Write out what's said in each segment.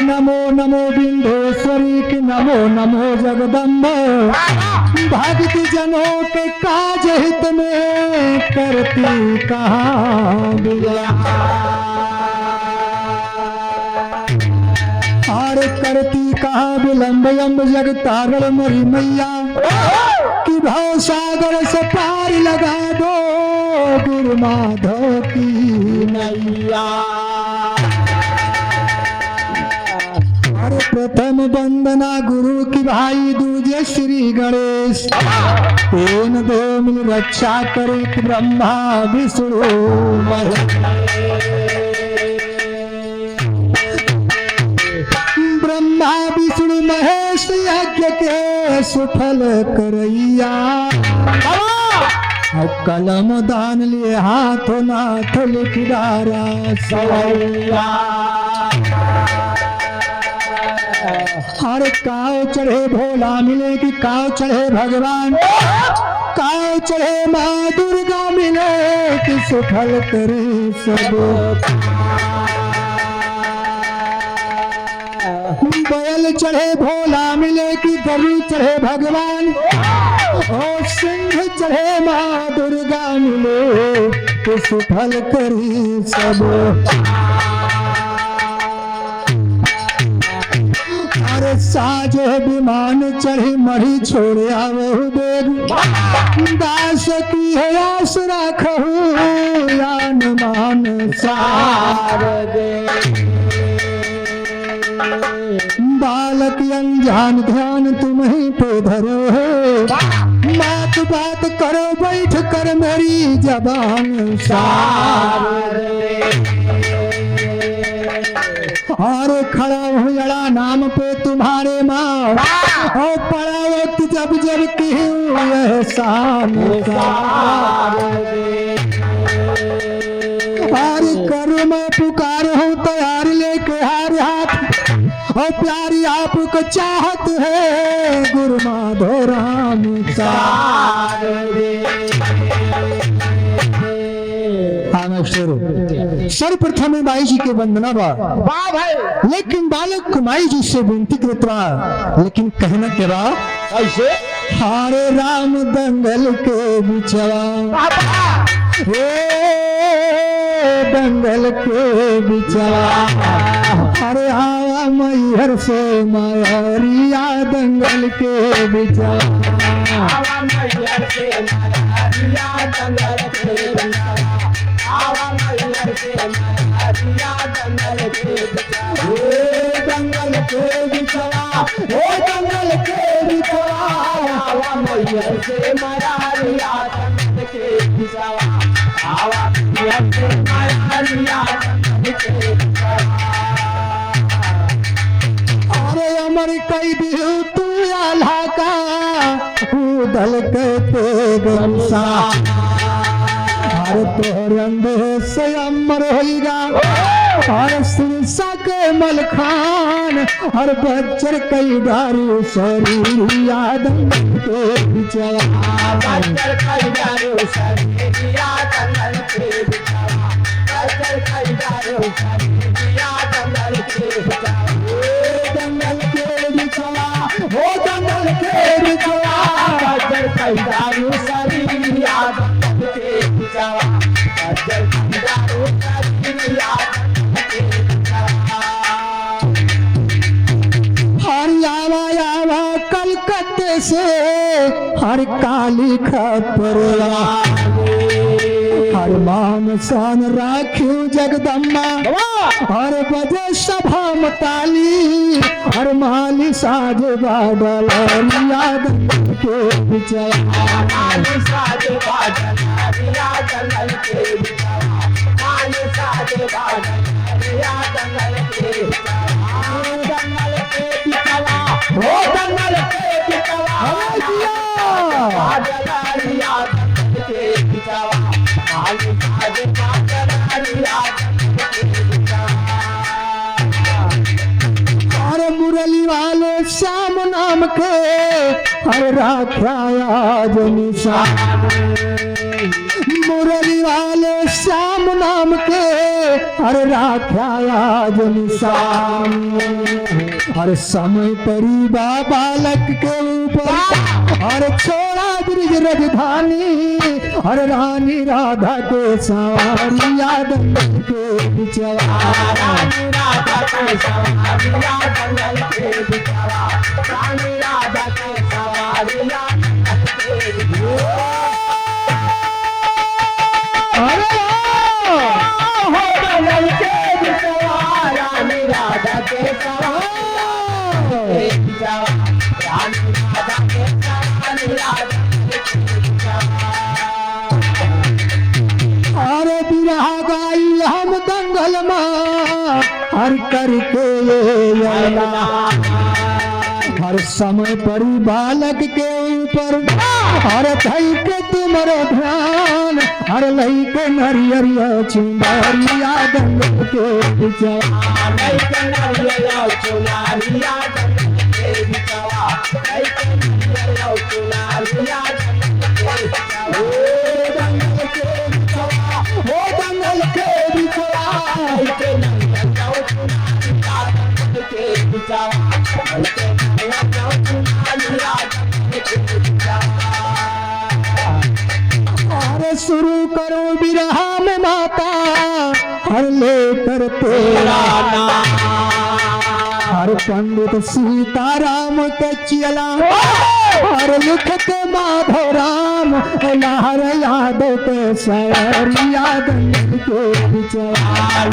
नमो नमो बिंदेश्वरी की नमो नमो जगदम्ब। भक्त जनों के काज हित में करती कहाँ विलंब। और करती कहाँ विलंब अम्ब जग तारण मरी मैया कि भाव सागर से पार लगा दो गुरु माधव की नैया। और प्रथम वंदना गुरु की भाई दूजे श्री गणेश। तीन दो मिल रक्षा करे कि ब्रह्मा विष्णु महेश। ब्रह्मा विष्णु महेश यज्ञ के सुफल करैया। कलम दान लिए हाथों नाथ लिखदारा सवैया। हर काव चढ़े भोला मिले कि काव चढ़े भगवान। काव चढ़े माँ दुर्गा मिले कि सुफल करे सब। बैल चढ़े भोला मिले कि गरु चढ़े भगवान। और सिंह चढ़े माँ दुर्गा मिले कि सुफल करी सब। अरे साजो विमान चढ़ी मढ़ी छोड़े आवहु देव। दास की है आस राखहु यान मान सार दे। बालक अनजान ध्यान तुम्हें पे धरो है। बात बात करो बैठ कर मेरी जबान सार दे। और खड़ा हूँ जड़ा नाम पे तुम्हारे माँ। और पड़ा वक्त जब जब की एहसान सार दे। और करो मैं पुकार हूँ तैयार लेके हार हाथ। और प्यारी आपको चाहत है गुरु माधव राम सार दे। सर्वप्रथम माई जी के वंदना बा भाई। लेकिन बालक माई जी से विनती करता लेकिन कहना के बा ऐसे। हारे राम दंगल के बिचवा दंगल के बिचवा। अरे आवा मैहर से मायरिया दंगल के बिचवा। आवा मैहर से मायरिया दंगल के बिचवा। आवा मैहर से मायरिया दंगल के बिचवा। दंगल के बिचवा दंगल के बिचवा। आवा मैहर से मायरिया दंगल के बिचवा। आवा मैहर से मायरिया दंगल के बिचवा। अरे अमर कई दियो तू आल्हा का उदल के ते गमसा। हर तोहर अंधे से अमर होगा। और सिरसा के मलखान और बच्चर कई दारू शरीर याद के बिचवा। बच्चर कई दारू शरीर याद के बिचवा। बच्चर कई दारू शरीर याद के बिचवा। दंगल के बिचवा दंगल के बिचवा। बच्चर कई दारू शरीर याद के बिचवा। बच्चर कई दारू शरीर याद के बिचवा। हर आवा कलकत्ते से हर काली खपरवा। हर मान सान राखियो जगदम्बा। हर बजे सभा मताली हर माली साज बादल याद के बिचवा। माली साज बादल याद के बिचवा। माली साज बादल याद के बिचवा। दंगल के बिचवा दंगल के बिचवा। बादल याद के बिचवा। माली साज बादल याद के बिचवा। और मुरली वाले श्याम नाम के हर राख्या निशान। मुरली वाले श्याम नाम के अरे राख्या आज निशान। अरे समय परी बालक के ऊपर अरे छोड़ा ब्रिज राजधानी। अरे रानी राधा के सवारिया दंगल के बिचवा। रानी राधा के सवारिया दंगल के बिचवा। रानी राधा के सवारिया दंगल के बिचवा। अरे हो दंगल के बिचवा। रानी राधा के सवारिया दंगल के बिचवा। रानी राधा के सवारिया दंगल के बिचवा। अरे बिरहा गाई हम दंगल माँ हर करके अल्लाह। हर समय परी बालक के ऊपर हर थई के तुम्हारो ध्यान। हर लई के नरियरिया चुंदरिया दंगल के बिचवा। लई के नरियरिया चुनरिया दंगल के बिचवा। लई के नरियरिया चुनरिया दंगल के बिचवा। वो दंगल के बिचवा। लई के नरियरिया चुनरिया दंगल के बिचवा। लई के नरियरिया चुनरिया दंगल के बिचवा। अरे शुरू करो बिरहा में माता हर लेकर तेरा नाम। हर पंडित सीताराम के चियला हर लिखत माधव राम। लहर यादव के सैरिया दंगल के बिचवा।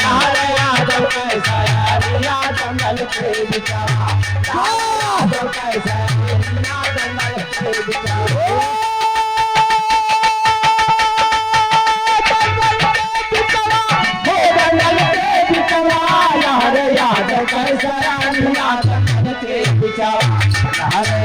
लहर यादव के सैरिया दंगल के बिचवा। यादव के सैरिया दंगल के बिचवा। यादव के सरानिया दंगल के बिचवा।